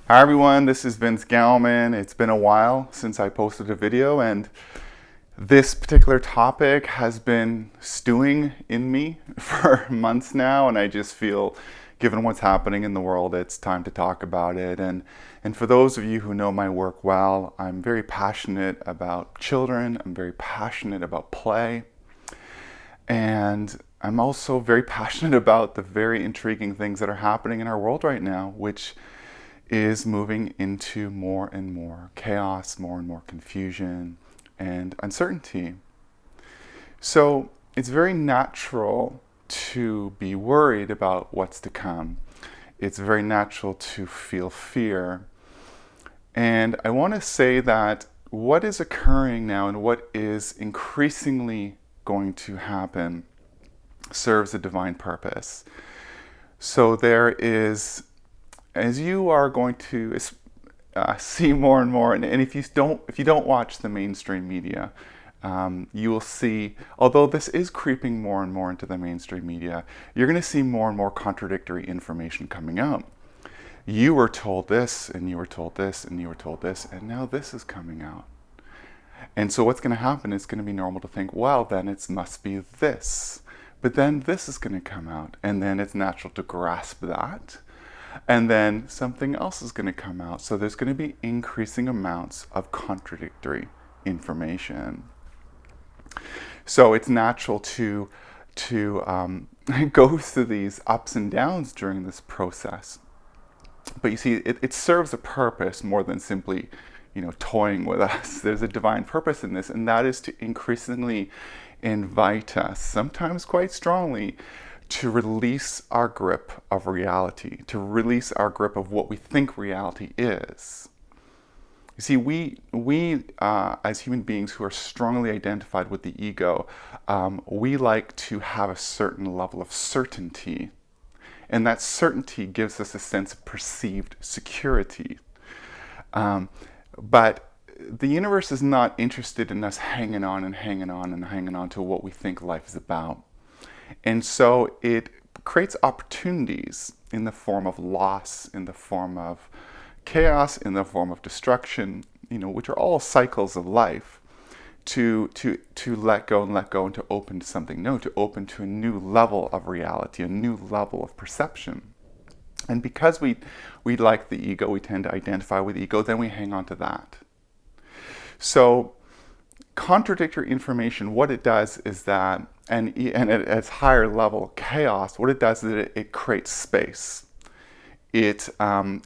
Hi everyone, this is Vince Gallman. It's been a while since I posted a video, and this particular topic has been stewing in me for months now, and I just feel, given what's happening in the world, it's time to talk about it. And for those of you who know my work well, I'm very passionate about children, I'm very passionate about play, and I'm also very passionate about the very intriguing things that are happening in our world right now, which is moving into more and more chaos, more and more confusion and uncertainty. So it's very natural to be worried about what's to come. It's very natural to feel fear. And I want to say that what is occurring now and what is increasingly going to happen serves a divine purpose. So there is, as you are going to see more and more, and if you don't watch the mainstream media, you will see, although this is creeping more and more into the mainstream media, you're going to see more and more contradictory information coming out. You were told this, and you were told this, and you were told this, and now this is coming out. And so what's going to happen is going to be normal to think, well, then it must be this. But then this is going to come out, and then it's natural to grasp that. And then something else is going to come out. So there's going to be increasing amounts of contradictory information. So it's natural to go through these ups and downs during this process. But you see, it serves a purpose more than simply, toying with us. There's a divine purpose in this, and that is to increasingly invite us, sometimes quite strongly, to release our grip of reality, to release our grip of what we think reality is. You see, we as human beings who are strongly identified with the ego, we like to have a certain level of certainty. And that certainty gives us a sense of perceived security. But the universe is not interested in us hanging on and hanging on and hanging on to what we think life is about. And so it creates opportunities in the form of loss, in the form of chaos, in the form of destruction, which are all cycles of life, to let go and to open to something new, to open to a new level of reality, a new level of perception. And because we like the ego, we tend to identify with the ego, then we hang on to that. So contradictory information, what it does is that, and at its higher level, chaos, what it does is it creates space. It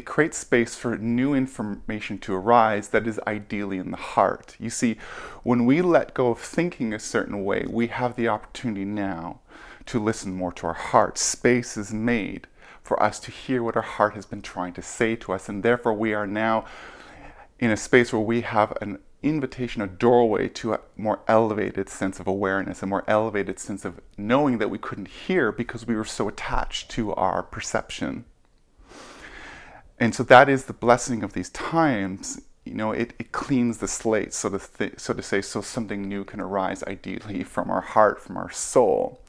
creates space for new information to arise that is ideally in the heart. You see, when we let go of thinking a certain way, we have the opportunity now to listen more to our heart. Space is made for us to hear what our heart has been trying to say to us, and therefore we are now in a space where we have an invitation, a doorway to a more elevated sense of awareness, a more elevated sense of knowing that we couldn't hear because we were so attached to our perception. And so that is the blessing of these times. It cleans the slate, so to say, so something new can arise ideally from our heart, from our soul.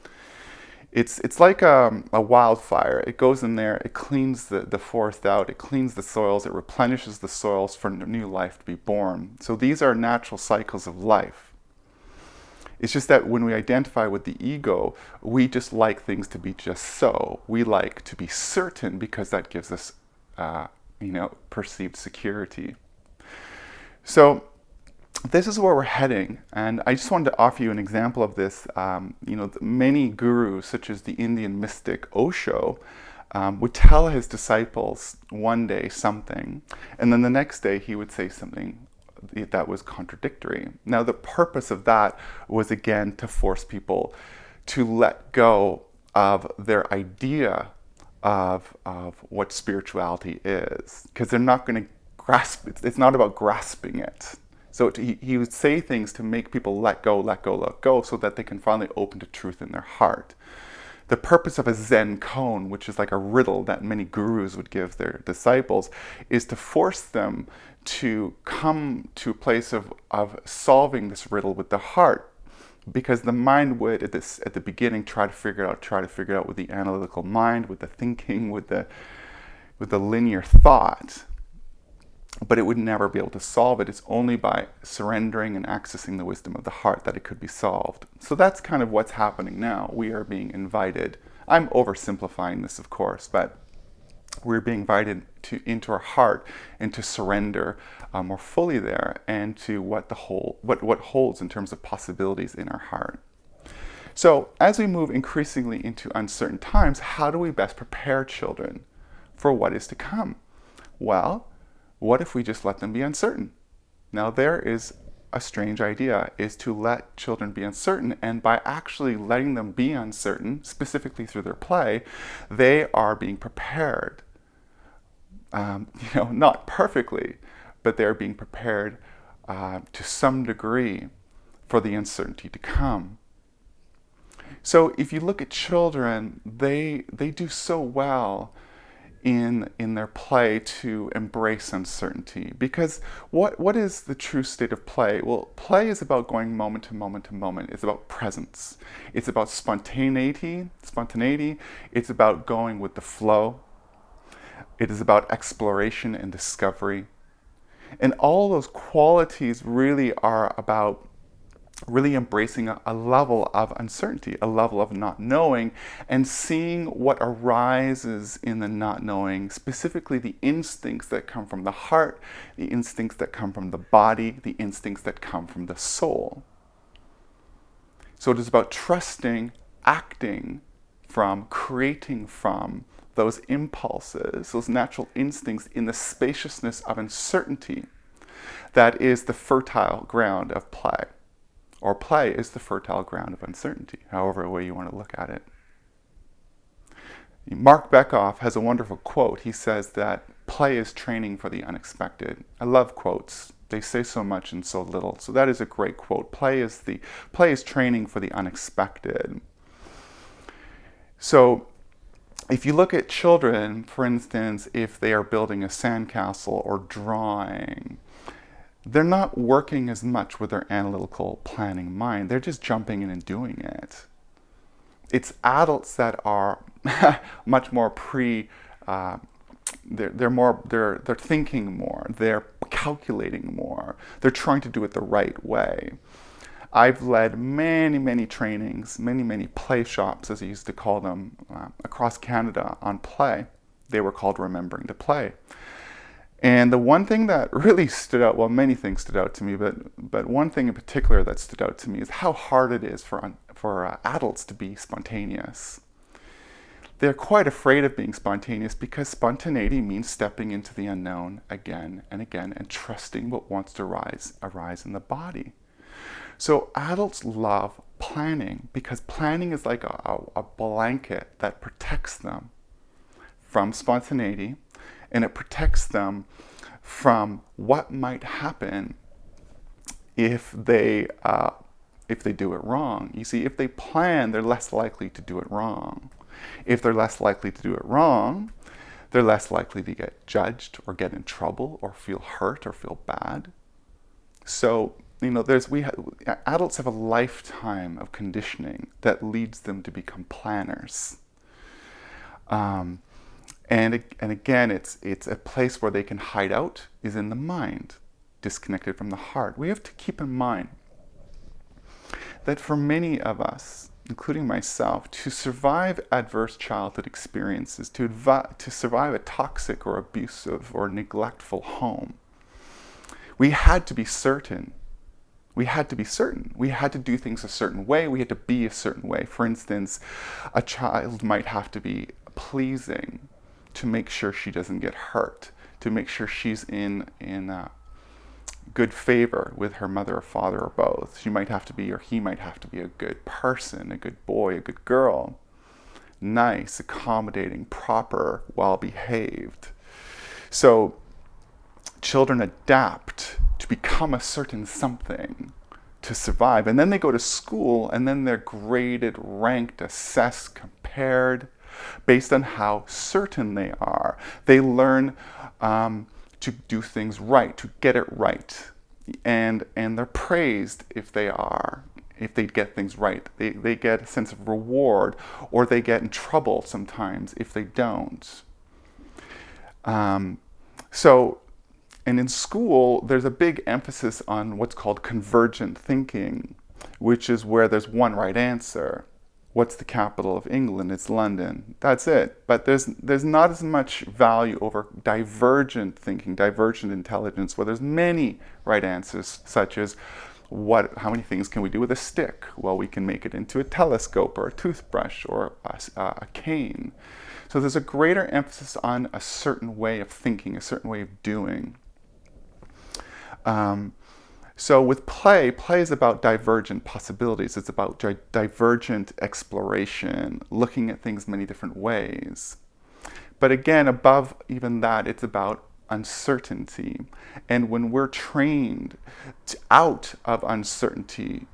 It's like a wildfire. It goes in there, it cleans the forest out, it cleans the soils, it replenishes the soils for new life to be born. So these are natural cycles of life. It's just that when we identify with the ego, we just like things to be just so. We like to be certain because that gives us, perceived security. So this is where we're heading, and I just wanted to offer you an example of this. Many gurus, such as the Indian mystic Osho, would tell his disciples one day something, and then the next day he would say something that was contradictory. Now, the purpose of that was, again, to force people to let go of their idea of what spirituality is, because they're not going to grasp it. It's not about grasping it. So he would say things to make people let go, so that they can finally open to truth in their heart. The purpose of a Zen Cone, which is like a riddle that many gurus would give their disciples, is to force them to come to a place of solving this riddle with the heart. Because the mind would, at the beginning, try to figure it out with the analytical mind, with the thinking, with the linear thought. but it would never be able to solve it. It's only by surrendering and accessing the wisdom of the heart that it could be solved. So that's kind of what's happening now. We are being invited. I'm oversimplifying this, of course, but we're being invited into our heart and to surrender more fully there, and to what holds in terms of possibilities in our heart. So as we move increasingly into uncertain times, how do we best prepare children for what is to come? Well, what if we just let them be uncertain? Now, there is a strange idea, is to let children be uncertain, and by actually letting them be uncertain, specifically through their play, they are being prepared. Not perfectly, but they're being prepared to some degree for the uncertainty to come. So if you look at children, they do so well in their play to embrace uncertainty. Because what is the true state of play? Well, play is about going moment to moment to moment. It's about presence. It's about spontaneity. It's about going with the flow. It is about exploration and discovery. And all those qualities really are about really embracing a level of uncertainty, a level of not knowing, and seeing what arises in the not knowing, specifically the instincts that come from the heart, the instincts that come from the body, the instincts that come from the soul. So it is about trusting, acting from, creating from those impulses, those natural instincts in the spaciousness of uncertainty that is the fertile ground of play. Or play is the fertile ground of uncertainty, however way you want to look at it. Mark Beckoff has a wonderful quote. He says that play is training for the unexpected. I love quotes. They say so much and so little. So that is a great quote. Play is training for the unexpected. So if you look at children, for instance, if they are building a sandcastle or drawing, they're not working as much with their analytical planning mind. They're just jumping in and doing it. It's adults that are much more they're thinking more, they're calculating more, they're trying to do it the right way. I've led many trainings, many play shops, as I used to call them, across Canada on play. They were called Remembering to Play. And the one thing that really stood out, well, many things stood out to me, but one thing in particular that stood out to me is how hard it is for adults to be spontaneous. They're quite afraid of being spontaneous because spontaneity means stepping into the unknown again and again and trusting what wants to arise in the body. So adults love planning because planning is like a blanket that protects them from spontaneity, and it protects them from what might happen if they do it wrong. You see, if they plan, they're less likely to do it wrong. If they're less likely to do it wrong, they're less likely to get judged or get in trouble or feel hurt or feel bad. So, adults have a lifetime of conditioning that leads them to become planners. And again, it's a place where they can hide out is in the mind, disconnected from the heart. We have to keep in mind that for many of us, including myself, to survive adverse childhood experiences, to survive a toxic or abusive or neglectful home, we had to be certain. We had to do things a certain way. We had to be a certain way. For instance, a child might have to be pleasing to make sure she doesn't get hurt, to make sure she's in good favor with her mother or father or both. She might have to be, or he might have to be, a good person, a good boy, a good girl, nice, accommodating, proper, well-behaved. So children adapt to become a certain something to survive. And then they go to school, and then they're graded, ranked, assessed, compared based on how certain they are. They learn to do things right, to get it right. And they're praised if they get things right. They get a sense of reward, or they get in trouble sometimes if they don't. And in school, there's a big emphasis on what's called convergent thinking, which is where there's one right answer. What's the capital of England? It's London. That's it. But there's not as much value over divergent thinking, divergent intelligence, where there's many right answers, such as how many things can we do with a stick? Well, we can make it into a telescope or a toothbrush or a cane. So there's a greater emphasis on a certain way of thinking, a certain way of doing. So with play is about divergent possibilities. It's about divergent exploration, looking at things many different ways. But again, above even that, it's about uncertainty. And when we're trained out of uncertainty,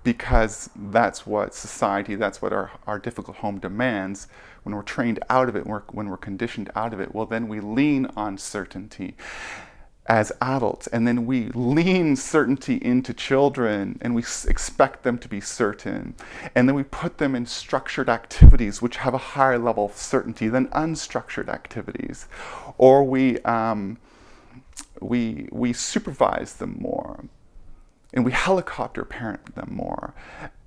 because that's what society, that's what our difficult home demands, when we're trained out of it, when we're conditioned out of it, well, then we lean on certainty as adults, and then we lean certainty into children, and we expect them to be certain, and then we put them in structured activities which have a higher level of certainty than unstructured activities, or we supervise them more, and we helicopter parent them more.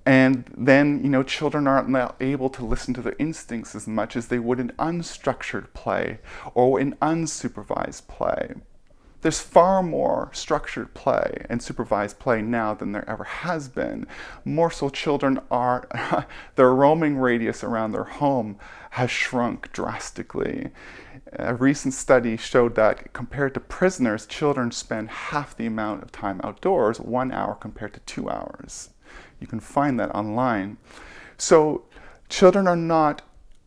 And then, children aren't now able to listen to their instincts as much as they would in unstructured play or in unsupervised play. There's far more structured play and supervised play now than there ever has been. More so, children their roaming radius around their home has shrunk drastically. A recent study showed that compared to prisoners, children spend half the amount of time outdoors, 1 hour compared to 2 hours. You can find that online. So children are not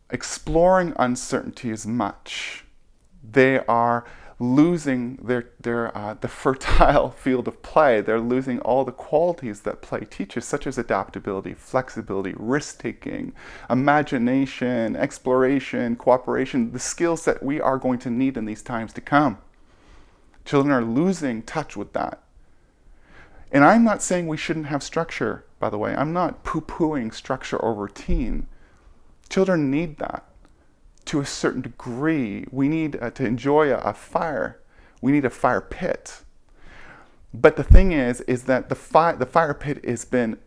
exploring uncertainty as much. They are losing the fertile field of play. They're losing all the qualities that play teaches, such as adaptability, flexibility, risk-taking, imagination, exploration, cooperation, the skills that we are going to need in these times to come. Children are losing touch with that. And I'm not saying we shouldn't have structure, by the way. I'm not poo-pooing structure or routine. Children need that. To a certain degree, we need to enjoy a fire. We need a fire pit. But the thing is that the fire pit has been,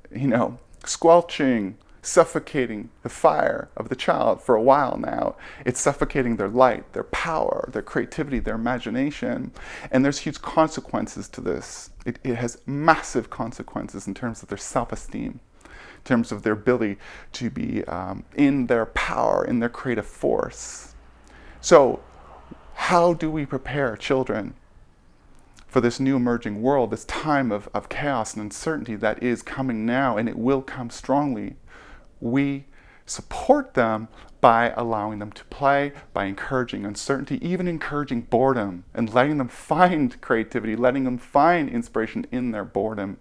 squelching, suffocating the fire of the child for a while now. It's suffocating their light, their power, their creativity, their imagination. And there's huge consequences to this. It has massive consequences in terms of their self-esteem, in terms of their ability to be in their power, in their creative force. So how do we prepare children for this new emerging world, this time of chaos and uncertainty that is coming now, and it will come strongly? We support them by allowing them to play, by encouraging uncertainty, even encouraging boredom, and letting them find creativity, letting them find inspiration in their boredom.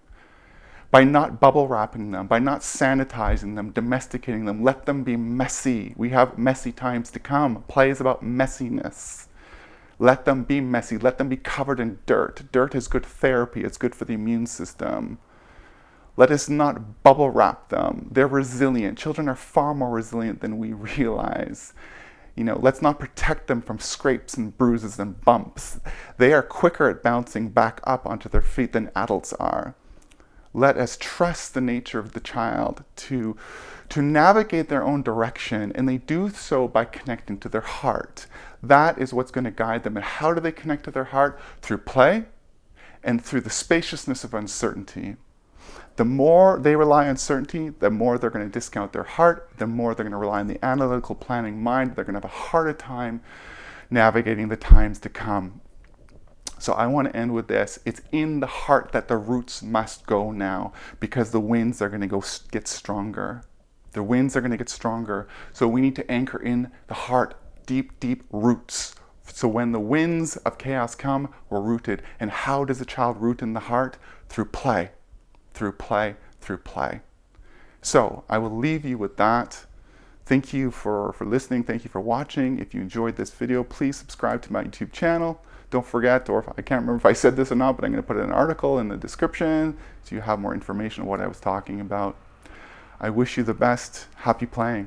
By not bubble wrapping them, by not sanitizing them, domesticating them, let them be messy. We have messy times to come. Play is about messiness. Let them be messy. Let them be covered in dirt. Dirt is good therapy. It's good for the immune system. Let us not bubble wrap them. They're resilient. Children are far more resilient than we realize. Let's not protect them from scrapes and bruises and bumps. They are quicker at bouncing back up onto their feet than adults are. Let us trust the nature of the child to navigate their own direction, and they do so by connecting to their heart. That is what's going to guide them. And how do they connect to their heart? Through play and through the spaciousness of uncertainty. The more they rely on certainty, the more they're going to discount their heart, the more they're going to rely on the analytical planning mind. They're going to have a harder time navigating the times to come. So I want to end with this. It's in the heart that the roots must go now, because the winds are going to get stronger. The winds are going to get stronger. So we need to anchor in the heart, deep, deep roots. So when the winds of chaos come, we're rooted. And how does a child root in the heart? Through play, through play, through play. So I will leave you with that. Thank you for listening. Thank you for watching. If you enjoyed this video, please subscribe to my YouTube channel. Don't forget, or I can't remember if I said this or not, but I'm going to put an article in the description so you have more information on what I was talking about. I wish you the best. Happy playing.